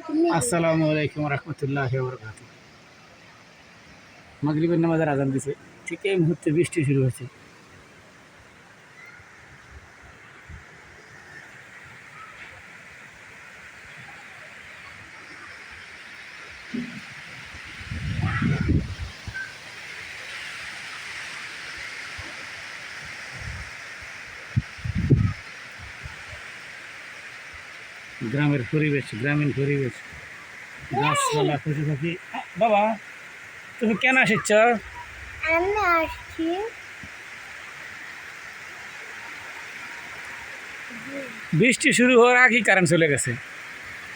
আসসালামু আলাইকুম রহমতুল্লাহি ওয়া বারাকাতুহু। মাগরিবের নামাজের আজান দিছে, ঠিক এই মুহূর্তে বৃষ্টি শুরু হয়েছে। গ্রামের পরিবেশ, গ্রামীণ পরিবেশ, গাছপালা, পশু পাখি। বাবা, তুমি কেন আসিচ্ছ? আমি আসছি। বৃষ্টি শুরু হওয়ার আগেই কারেন্ট চলে গেছে।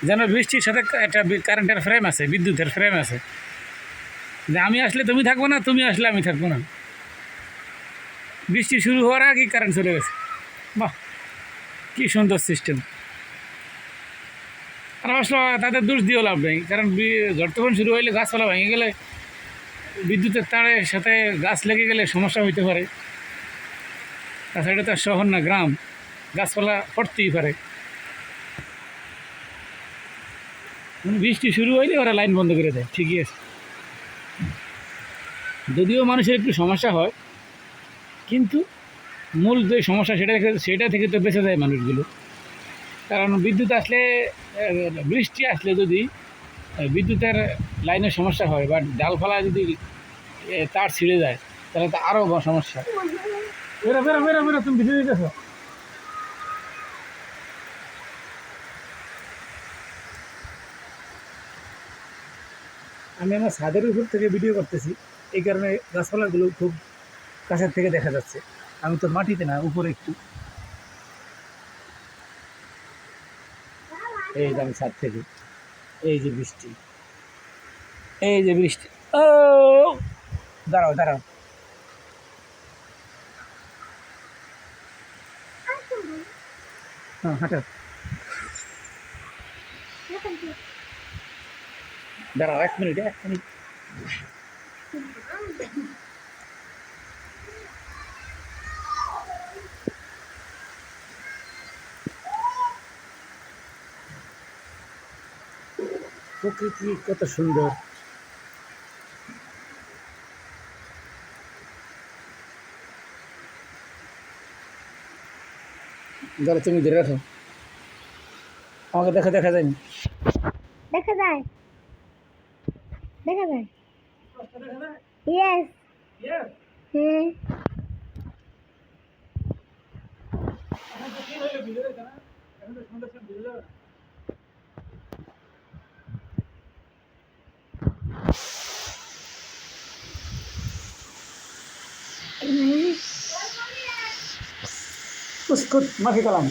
যেন বৃষ্টির সাথে একটা কারেন্টের ফ্রেম আছে, বিদ্যুতের ফ্রেম আছে, যে আমি আসলে তুমি থাকবো না, তুমি আসলে আমি থাকবো না। বৃষ্টি শুরু হওয়ার আগেই কারেন্ট চলে গেছে। বাহ, কি সুন্দর সিস্টেম। আর আসলে তাদের দোষ দিয়েও লাভ নেই, কারণ ঝড় তখন শুরু হইলে গাছপালা ভেঙে গেলে, বিদ্যুতের তারের সাথে গাছ লেগে গেলে সমস্যা হইতে পারে। তাছাড়া এটা তো আর শহর না, গ্রাম, গাছপালা পড়তেই পারে। বৃষ্টি শুরু হইলে ওরা লাইন বন্ধ করে দেয়, ঠিকই আছে। যদিও মানুষের একটু সমস্যা হয়, কিন্তু মূল যে সমস্যা সেটা থেকে তো বেঁচে যায় মানুষগুলো। কারণ বিদ্যুৎ আসলে, বৃষ্টি আসলে যদি বিদ্যুতের লাইনের সমস্যা হয় বা ডালপালা যদি তার ছিঁড়ে যায়, তাহলে তো আরও সমস্যা। বেরো বেরো বেরো বেরো, তুমি ভিজে দিতেছ। আমি আমার ছাদের উপর থেকে ভিডিও করতেছি, এই কারণে গাছপালাগুলো খুব কাছের থেকে দেখা যাচ্ছে। আমি তো মাটিতে না, উপরে একটু। এই যে আমি ছাদ থেকে, এই যে বৃষ্টি, এই যে বৃষ্টি। ও দাঁড়াও দাঁড়াও, হ্যাঁ হাঁটো, দাঁড়াও 1 মিনিট, 1 মিনিট। প্রকৃতি কত সুন্দর। ধরো, তুমি ধরে রাখো, আমাকে দেখা দেখা যায়নি। দেখা যায়, দেখা যায়। ইয়েস। হুম। Kuskut, mafi kalam.